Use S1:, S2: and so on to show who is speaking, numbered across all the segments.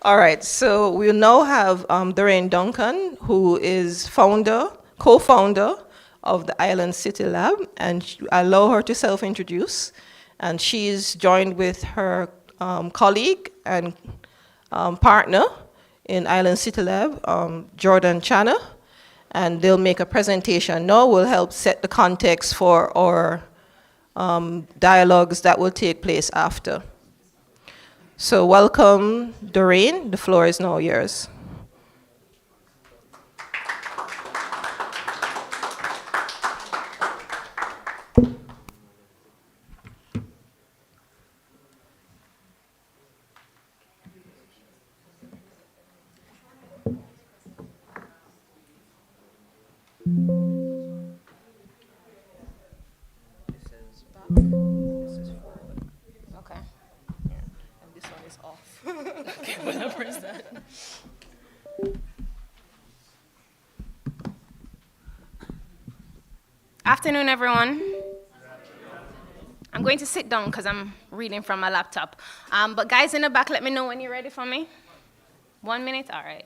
S1: All right, so we now have Doreen Duncan, who is co-founder of the Island City Lab, and allow her to self-introduce. And she's joined with her colleague and partner in Island City Lab, Jordan Channer, and they'll make a presentation now. Will help set the context for our dialogues that will take place after. So welcome, Doreen. The floor is now yours. This is forward.
S2: Okay.
S1: Yeah. And this one is off.
S2: Okay, whatever is that? Afternoon, everyone. I'm going to sit down because I'm reading from my laptop. But guys in the back, let me know when you're ready for me. 1 minute? All right.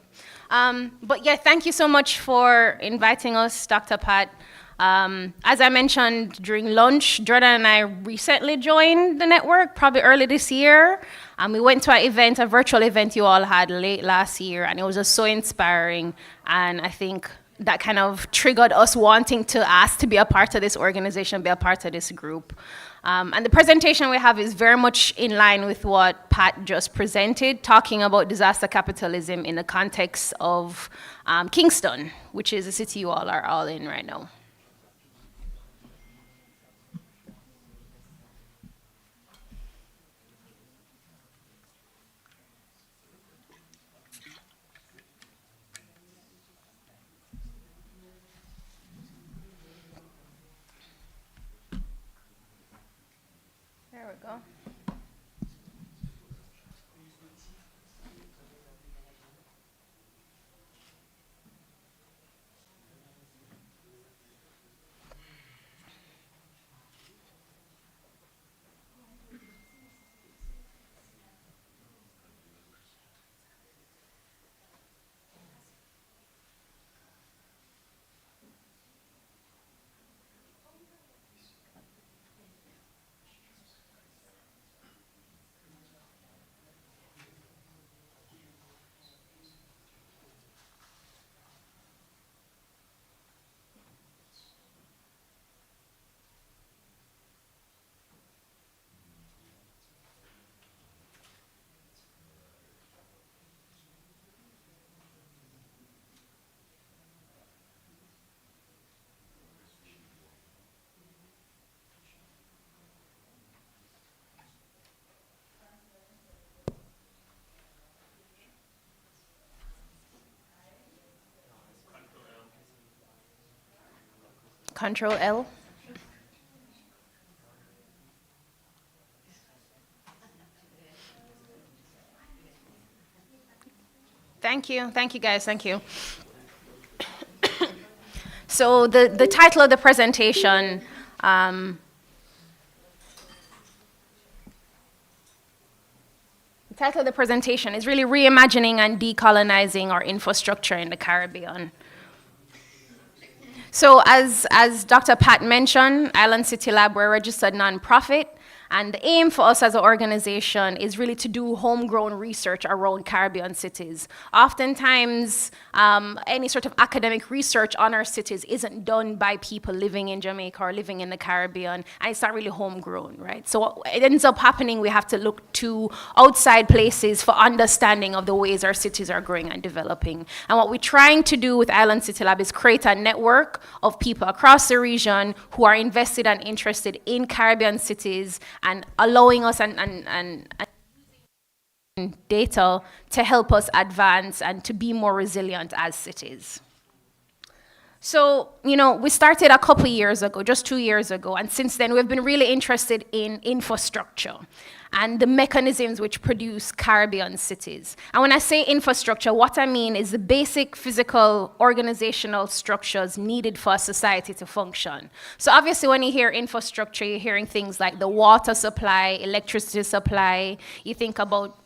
S2: But yeah, thank you so much for inviting us, Dr. Pat. As I mentioned during lunch, Jordan and I recently joined the network, probably early this year. We went to an event, a virtual event you all had late last year, and it was just so inspiring. And I think that kind of triggered us wanting to ask to be a part of this organization, be a part of this group. And the presentation we have is very much in line with what Pat just presented, talking about disaster capitalism in the context of Kingston, which is a city you all are all in right now. There we go. Control L. Thank you guys, thank you. So the title of the presentation, the title of the presentation is really reimagining and decolonizing our infrastructure in the Caribbean. So as Dr. Pat mentioned, Island City Lab, we're a registered nonprofit, and the aim for us as an organization is really to do homegrown research around Caribbean cities. Oftentimes, any sort of academic research on our cities isn't done by people living in Jamaica or living in the Caribbean, and it's not really homegrown, right? So what it ends up happening, we have to look to outside places for understanding of the ways our cities are growing and developing. And what we're trying to do with Island City Lab is create a network of people across the region who are invested and interested in Caribbean cities and allowing us and data to help us advance and to be more resilient as cities. So, we started a couple years ago, just 2 years ago, and since then we've been really interested in infrastructure and the mechanisms which produce Caribbean cities. And when I say infrastructure, what I mean is the basic physical organizational structures needed for a society to function. So obviously when you hear infrastructure, you're hearing things like the water supply, electricity supply, you think about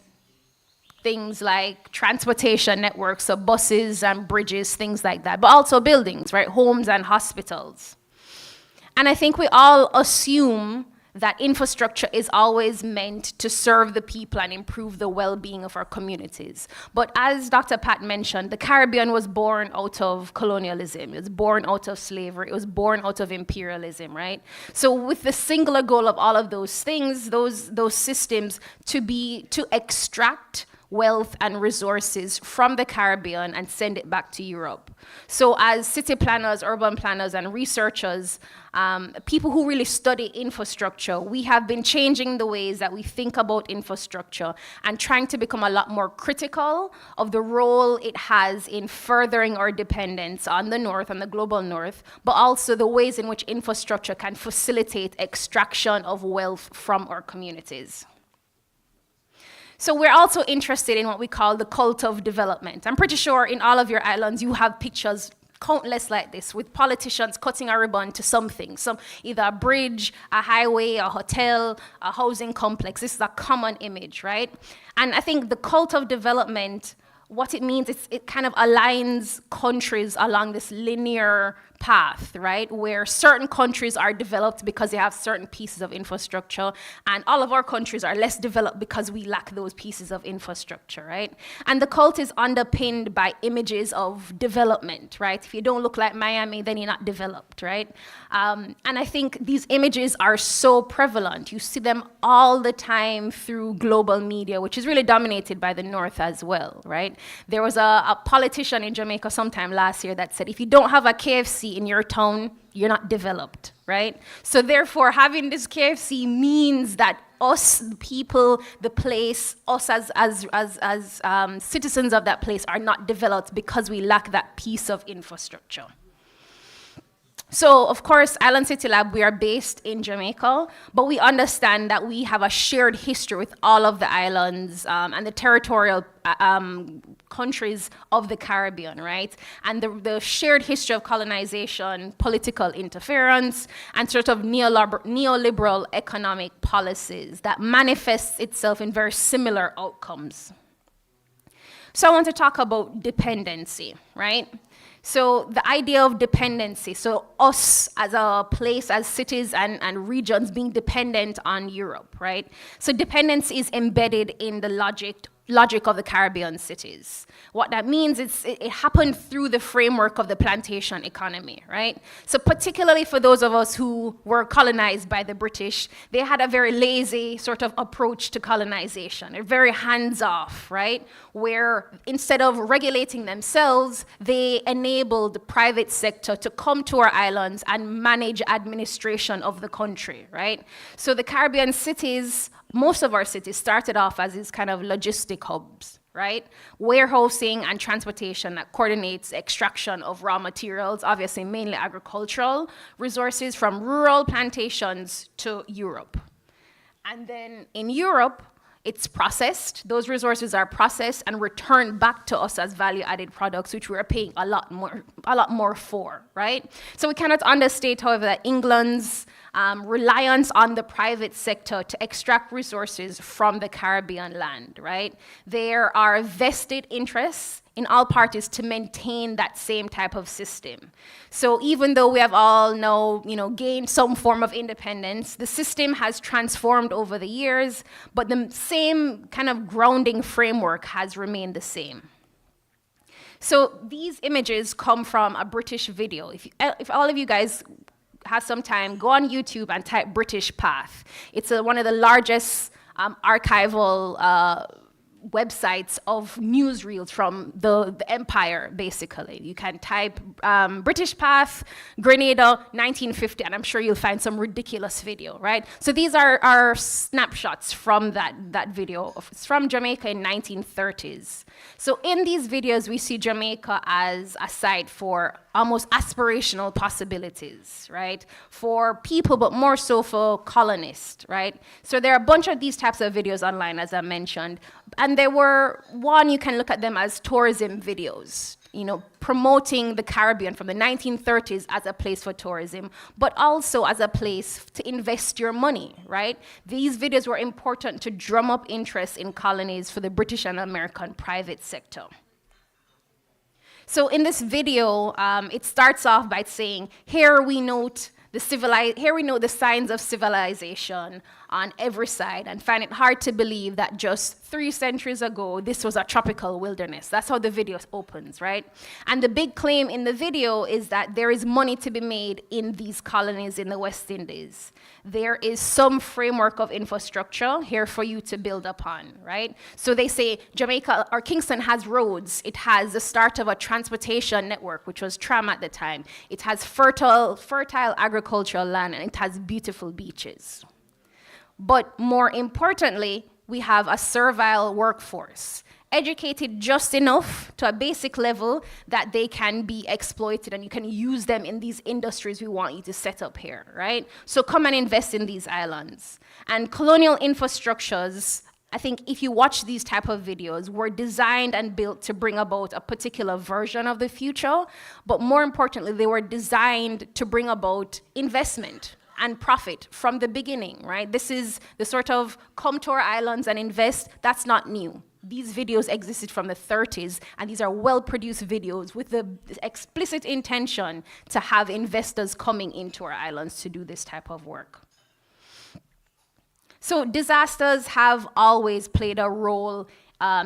S2: things like transportation networks, so buses and bridges, things like that, but also buildings, right? Homes and hospitals. And I think we all assume that infrastructure is always meant to serve the people and improve the well-being of our communities. But as Dr. Pat mentioned, the Caribbean was born out of colonialism. It was born out of slavery. It was born out of imperialism, right? So with the singular goal of all of those things, those systems to extract wealth and resources from the Caribbean and send it back to Europe. So as city planners, urban planners, and researchers, people who really study infrastructure, we have been changing the ways that we think about infrastructure and trying to become a lot more critical of the role it has in furthering our dependence on the North, on the global North, but also the ways in which infrastructure can facilitate extraction of wealth from our communities. So we're also interested in what we call the cult of development. I'm pretty sure in all of your islands you have pictures countless like this, with politicians cutting a ribbon to something, either a bridge, a highway, a hotel, a housing complex. This is a common image, right? And I think the cult of development, what it means, it kind of aligns countries along this linear path, right? Where certain countries are developed because they have certain pieces of infrastructure, and all of our countries are less developed because we lack those pieces of infrastructure, right? And the cult is underpinned by images of development, right? If you don't look like Miami, then you're not developed, right? And I think these images are so prevalent. You see them all the time through global media, which is really dominated by the North as well, right? There was a politician in Jamaica sometime last year that said, if you don't have a KFC in your town, you're not developed, right? So therefore, having this KFC means that us, the people, the place, us as citizens of that place are not developed because we lack that piece of infrastructure. So, of course, Island City Lab, we are based in Jamaica, but we understand that we have a shared history with all of the islands and the territorial countries of the Caribbean, right? And the shared history of colonization, political interference, and sort of neoliberal economic policies that manifests itself in very similar outcomes. So I want to talk about dependency, right? So the idea of dependency, so us as a place, as cities and regions being dependent on Europe, right? So dependence is embedded in the logic of the Caribbean cities. What that means is it happened through the framework of the plantation economy, right? So particularly for those of us who were colonized by the British, they had a very lazy sort of approach to colonization, a very hands-off, right? Where instead of regulating themselves, they enabled the private sector to come to our islands and manage administration of the country, right? So the Caribbean cities, most of our cities started off as these kind of logistic hubs, right? Warehousing and transportation that coordinates extraction of raw materials, obviously mainly agricultural resources from rural plantations to Europe. And then in Europe, it's processed. Those resources are processed and returned back to us as value-added products, which we are paying a lot more for, right? So we cannot understate, however, that England's reliance on the private sector to extract resources from the Caribbean land, right? There are vested interests in all parties to maintain that same type of system. So even though we have all now, gained some form of independence, the system has transformed over the years, but the same kind of grounding framework has remained the same. So these images come from a British video. If all of you guys have some time, go on YouTube and type British Path. It's one of the largest archival websites of newsreels from the empire, basically. You can type British Path, Grenada, 1950, and I'm sure you'll find some ridiculous video, right? So these are snapshots from that video. It's from Jamaica in 1930s. So in these videos, we see Jamaica as a site for almost aspirational possibilities, right? For people, but more so for colonists, right? So there are a bunch of these types of videos online, as I mentioned. And there were, one, you can look at them as tourism videos, you know, promoting the Caribbean from the 1930s as a place for tourism, but also as a place to invest your money, right? These videos were important to drum up interest in colonies for the British and American private sector. So in this video, it starts off by saying, here we note the signs of civilization on every side, and find it hard to believe that just 3 centuries ago, this was a tropical wilderness. That's how the video opens, right? And the big claim in the video is that there is money to be made in these colonies in the West Indies. There is some framework of infrastructure here for you to build upon, right? So they say Jamaica, or Kingston, has roads. It has the start of a transportation network, which was tram at the time. It has fertile agricultural land, and it has beautiful beaches. But more importantly, we have a servile workforce, educated just enough to a basic level that they can be exploited, and you can use them in these industries we want you to set up here, right? So come and invest in these islands. And colonial infrastructures, I think if you watch these type of videos, were designed and built to bring about a particular version of the future, but more importantly, they were designed to bring about investment and profit from the beginning, right? This is the sort of come to our islands and invest. That's not new. These videos existed from the 30s, and these are well-produced videos with the explicit intention to have investors coming into our islands to do this type of work. So disasters have always played a role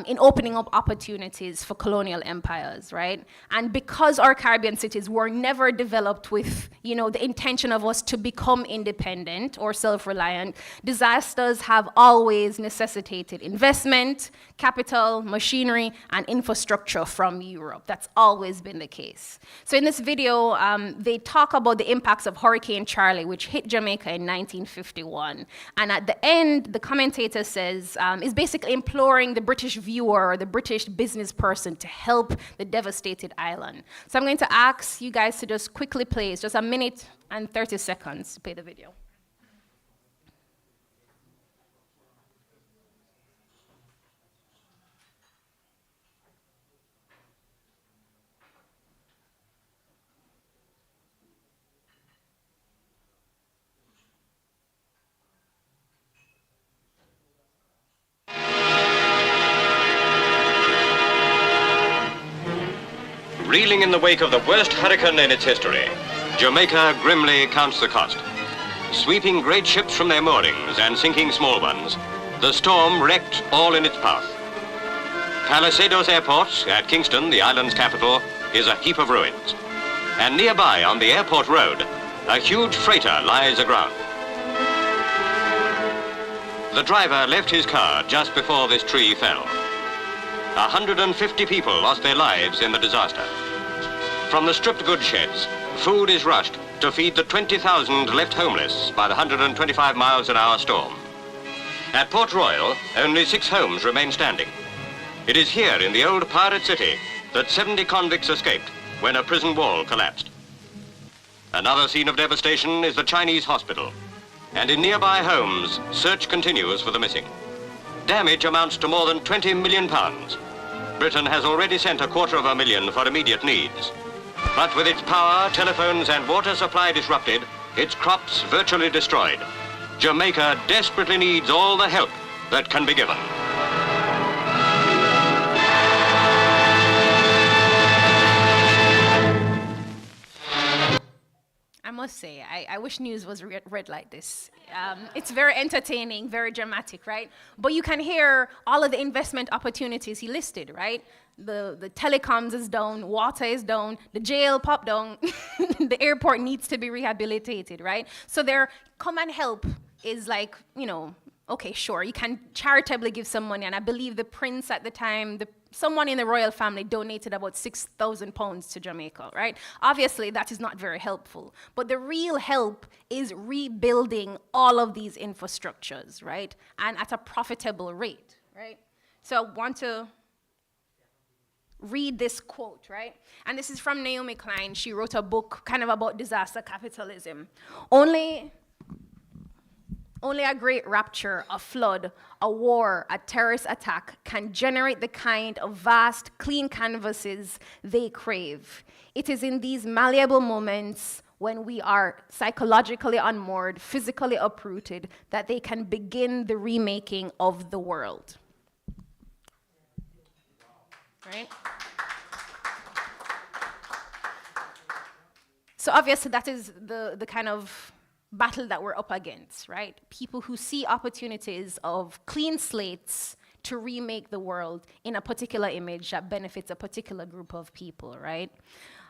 S2: in opening up opportunities for colonial empires, right? And because our Caribbean cities were never developed with, you know, the intention of us to become independent or self-reliant, disasters have always necessitated investment, capital, machinery, and infrastructure from Europe. That's always been the case. So in this video, they talk about the impacts of Hurricane Charlie, which hit Jamaica in 1951. And at the end, the commentator says, is basically imploring the British viewer or the British business person to help the devastated island. So I'm going to ask you guys to just quickly play. It's just 1 minute and 30 seconds to play the video.
S3: Reeling in the wake of the worst hurricane in its history, Jamaica grimly counts the cost. Sweeping great ships from their moorings and sinking small ones, the storm wrecked all in its path. Palisadoes Airport at Kingston, the island's capital, is a heap of ruins. And nearby on the airport road, a huge freighter lies aground. The driver left his car just before this tree fell. 150 people lost their lives in the disaster. From the stripped goods sheds, food is rushed to feed the 20,000 left homeless by the 125 miles an hour storm. At Port Royal, only 6 homes remain standing. It is here in the old pirate city that 70 convicts escaped when a prison wall collapsed. Another scene of devastation is the Chinese hospital. And in nearby homes, search continues for the missing. Damage amounts to more than £20 million. Britain has already sent $250,000 for immediate needs. But with its power, telephones and water supply disrupted, its crops virtually destroyed, Jamaica desperately needs all the help that can be given.
S2: I must say, I wish news was read like this. It's very entertaining, very dramatic, right? But you can hear all of the investment opportunities he listed, right? The telecoms is down, water is down, the jail popped down, the airport needs to be rehabilitated, right? So their come and help is like, you know, okay, sure, you can charitably give some money, and I believe the prince at the time, someone in the royal family donated about £6,000 to Jamaica, right? Obviously, that is not very helpful. But the real help is rebuilding all of these infrastructures, right? And at a profitable rate, right? So I want to read this quote, right? And this is from Naomi Klein. She wrote a book kind of about disaster capitalism. Only Only a great rapture, a flood, a war, a terrorist attack can generate the kind of vast, clean canvases they crave. It is in these malleable moments when we are psychologically unmoored, physically uprooted, that they can begin the remaking of the world. Right? So obviously that is the kind of battle that we're up against, right? People who see opportunities of clean slates to remake the world in a particular image that benefits a particular group of people, right?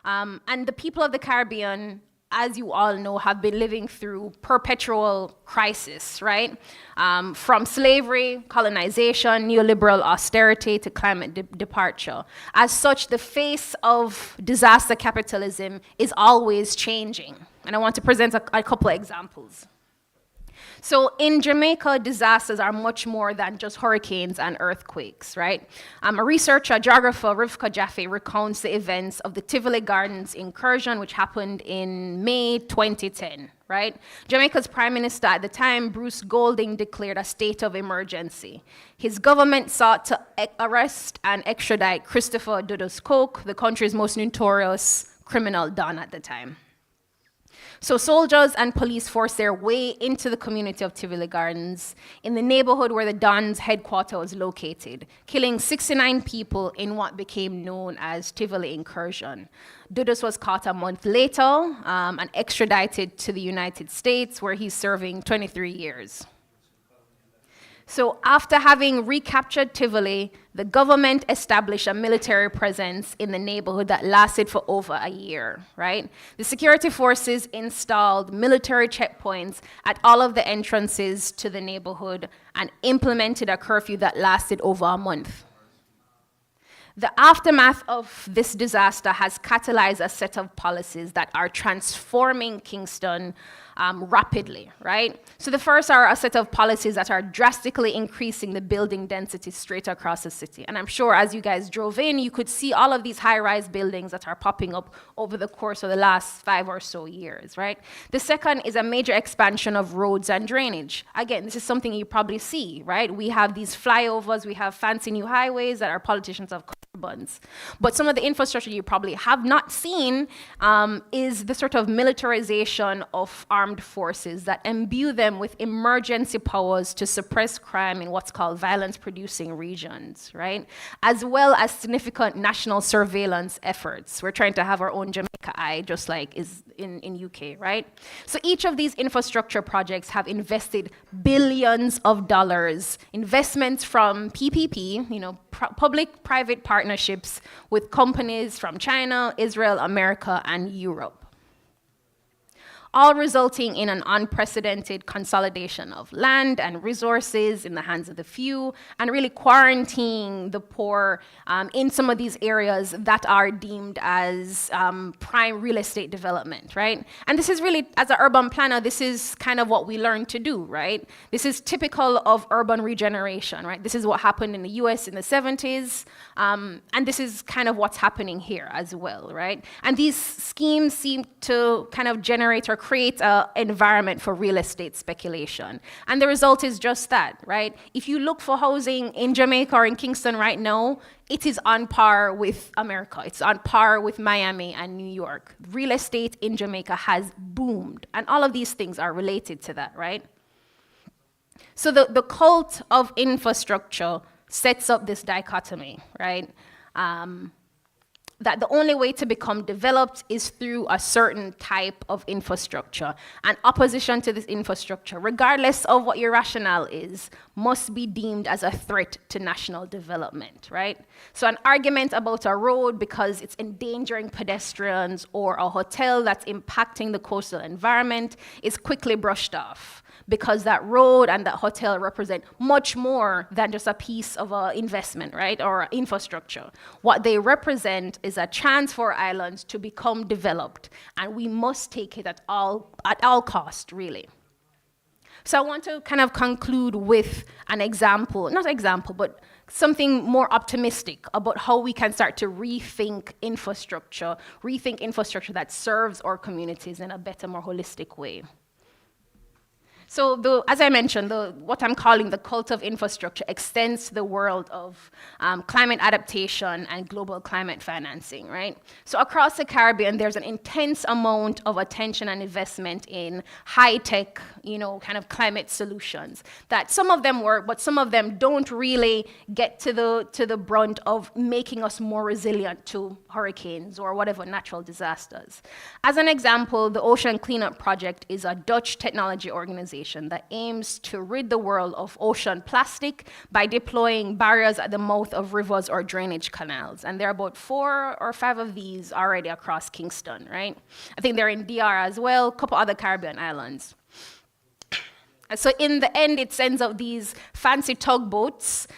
S2: And the people of the Caribbean, as you all know, have been living through perpetual crisis, right? From slavery, colonization, neoliberal austerity to climate departure. As such, the face of disaster capitalism is always changing. And I want to present a couple of examples. So in Jamaica, disasters are much more than just hurricanes and earthquakes, right? A researcher, geographer, Rivka Jaffe, recounts the events of the Tivoli Gardens incursion, which happened in May 2010, right? Jamaica's prime minister at the time, Bruce Golding, declared a state of emergency. His government sought to arrest and extradite Christopher Dudus Coke, the country's most notorious criminal don at the time. So soldiers and police forced their way into the community of Tivoli Gardens in the neighborhood where the Don's headquarters was located, killing 69 people in what became known as Tivoli incursion. Dudus was caught a month later and extradited to the United States, where he's serving 23 years. So after having recaptured Tivoli, the government established a military presence in the neighborhood that lasted for over a year, right? The security forces installed military checkpoints at all of the entrances to the neighborhood and implemented a curfew that lasted over a month. The aftermath of this disaster has catalyzed a set of policies that are transforming Kingston rapidly, right? So the first are a set of policies that are drastically increasing the building density straight across the city. And I'm sure as you guys drove in, you could see all of these high-rise buildings that are popping up over the course of the last 5 or so years, right? The second is a major expansion of roads and drainage. Again, this is something you probably see, right? We have these flyovers, we have fancy new highways that our politicians have buns. But some of the infrastructure you probably have not seen is the sort of militarization of armed forces that imbue them with emergency powers to suppress crime in what's called violence-producing regions, right? As well as significant national surveillance efforts. We're trying to have our own Jamaica Eye, just like is in UK, right? So each of these infrastructure projects have invested billions of dollars, investments from PPP, public-private partnerships with companies from China, Israel, America, and Europe, all resulting in an unprecedented consolidation of land and resources in the hands of the few, and really quarantining the poor in some of these areas that are deemed as prime real estate development, right? And this is really, as an urban planner, this is kind of what we learn to do, right? This is typical of urban regeneration, right? This is what happened in the US in the 70s, and this is kind of what's happening here as well, right? And these schemes seem to kind of generate or create an environment for real estate speculation. And the result is just that, right? If you look for housing in Jamaica or in Kingston right now, it is on par with America. It's on par with Miami and New York. Real estate in Jamaica has boomed. And all of these things are related to that, right? So the cult of infrastructure sets up this dichotomy, right? That the only way to become developed is through a certain type of infrastructure. And opposition to this infrastructure, regardless of what your rationale is, must be deemed as a threat to national development, right? So an argument about a road because it's endangering pedestrians or a hotel that's impacting the coastal environment is quickly brushed off, because that road and that hotel represent much more than just a piece of investment, right, or infrastructure. What they represent is a chance for islands to become developed, and we must take it at all cost, really. So I want to kind of conclude with an example, but something more optimistic about how we can start to rethink infrastructure that serves our communities in a better, more holistic way. So as I mentioned, what I'm calling the cult of infrastructure extends to the world of climate adaptation and global climate financing, right? So across the Caribbean, there's an intense amount of attention and investment in high-tech, kind of climate solutions. That some of them work, but some of them don't really get to the brunt of making us more resilient to hurricanes or whatever natural disasters. As an example, the Ocean Cleanup Project is a Dutch technology organization that aims to rid the world of ocean plastic by deploying barriers at the mouth of rivers or drainage canals. And there are about 4 or 5 of these already across Kingston, right? I think they're in DR as well, a couple other Caribbean islands. So in the end, it sends out these fancy tugboats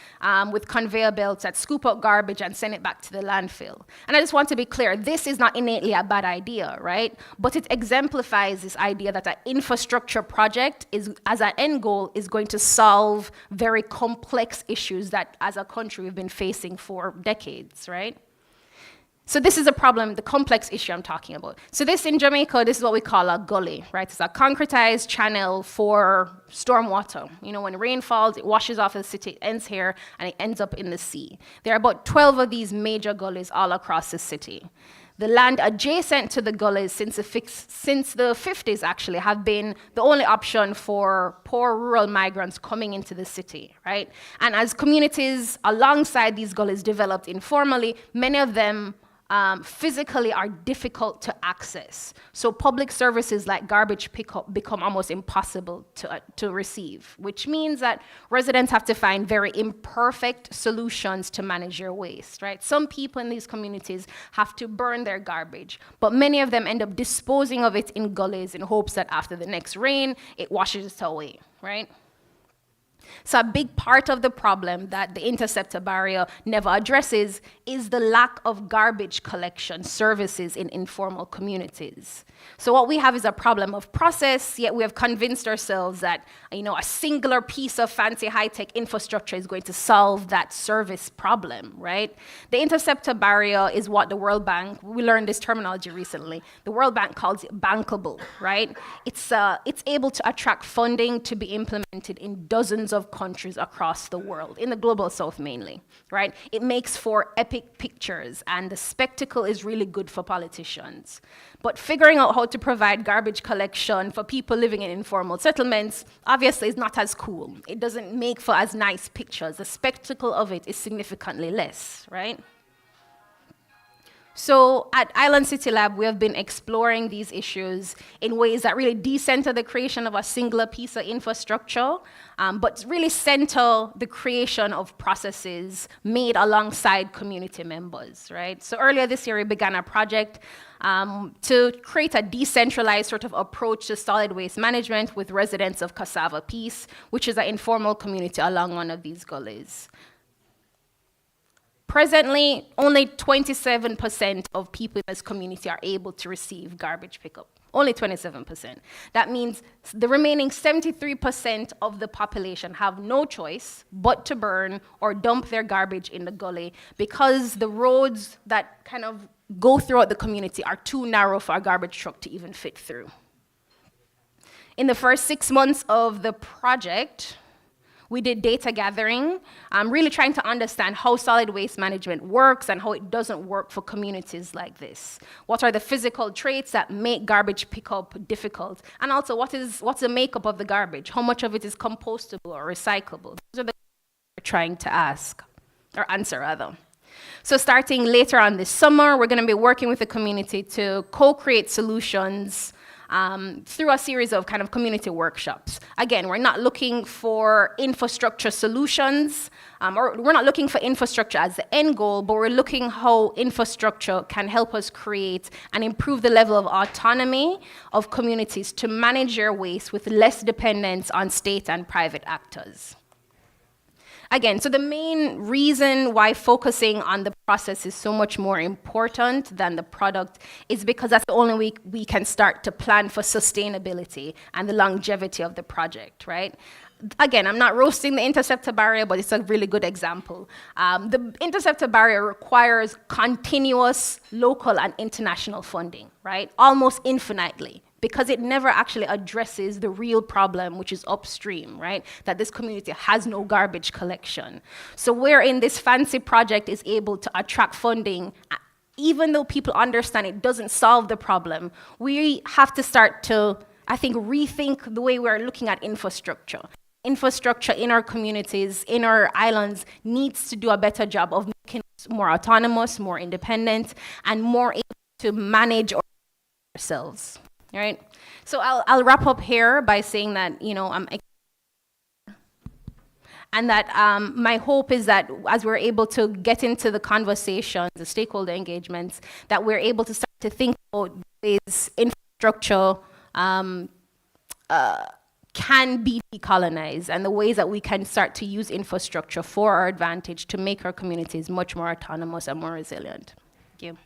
S2: with conveyor belts that scoop up garbage and send it back to the landfill. And I just want to be clear, this is not innately a bad idea, right? But it exemplifies this idea that an infrastructure project is, as an end goal, is going to solve very complex issues that as a country we've been facing for decades, right? So this is a problem, the complex issue I'm talking about. So this in Jamaica, this is what we call a gully, right? It's a concretized channel for stormwater. When rain falls, it washes off the city, it ends here, and it ends up in the sea. There are about 12 of these major gullies all across the city. The land adjacent to the gullies since the 50s actually have been the only option for poor rural migrants coming into the city, right? And as communities alongside these gullies developed informally, many of them physically are difficult to access. So public services like garbage pickup become almost impossible to receive, which means that residents have to find very imperfect solutions to manage their waste, right? Some people in these communities have to burn their garbage, but many of them end up disposing of it in gullies in hopes that after the next rain, it washes it away, right? So a big part of the problem that the interceptor barrier never addresses is the lack of garbage collection services in informal communities. So what we have is a problem of process, yet we have convinced ourselves that a singular piece of fancy high-tech infrastructure is going to solve that service problem, right? The interceptor barrier is what the World Bank, we learned this terminology recently, the World Bank calls it bankable, right? It's able to attract funding to be implemented in dozens of countries across the world, in the global south mainly, right? It makes for epic pictures, and the spectacle is really good for politicians. But figuring out how to provide garbage collection for people living in informal settlements obviously is not as cool. It doesn't make for as nice pictures. The spectacle of it is significantly less, right? So at Island City Lab, we have been exploring these issues in ways that really decenter the creation of a singular piece of infrastructure, but really center the creation of processes made alongside community members, right? So earlier this year, we began a project to create a decentralized sort of approach to solid waste management with residents of Cassava Peace, which is an informal community along one of these gullies. Presently, only 27% of people in this community are able to receive garbage pickup. Only 27%. That means the remaining 73% of the population have no choice but to burn or dump their garbage in the gully because the roads that kind of go throughout the community are too narrow for a garbage truck to even fit through. In the first 6 months of the project, we did data gathering, really trying to understand how solid waste management works and how it doesn't work for communities like this. What are the physical traits that make garbage pickup difficult? And also, what's the makeup of the garbage? How much of it is compostable or recyclable? Those are the questions we're trying to ask, or answer rather. So starting later on this summer, we're gonna be working with the community to co-create solutions through a series of kind of community workshops. Again, we're not looking for infrastructure solutions, or we're not looking for infrastructure as the end goal, but we're looking how infrastructure can help us create and improve the level of autonomy of communities to manage their waste with less dependence on state and private actors. Again, so the main reason why focusing on the process is so much more important than the product is because that's the only way we can start to plan for sustainability and the longevity of the project, right? Again, I'm not roasting the interceptor barrier, but it's a really good example. The interceptor barrier requires continuous local and international funding, right? Almost infinitely, because it never actually addresses the real problem, which is upstream, right? That this community has no garbage collection. So wherein this fancy project is able to attract funding, even though people understand it doesn't solve the problem, we have to start to, I think, rethink the way we're looking at infrastructure. Infrastructure in our communities, in our islands, needs to do a better job of making us more autonomous, more independent, and more able to manage ourselves. All right. So I'll wrap up here by saying that, you know, and that my hope is that as we're able to get into the conversations, the stakeholder engagements, that we're able to start to think about ways infrastructure can be decolonized, and the ways that we can start to use infrastructure for our advantage to make our communities much more autonomous and more resilient. Thank you.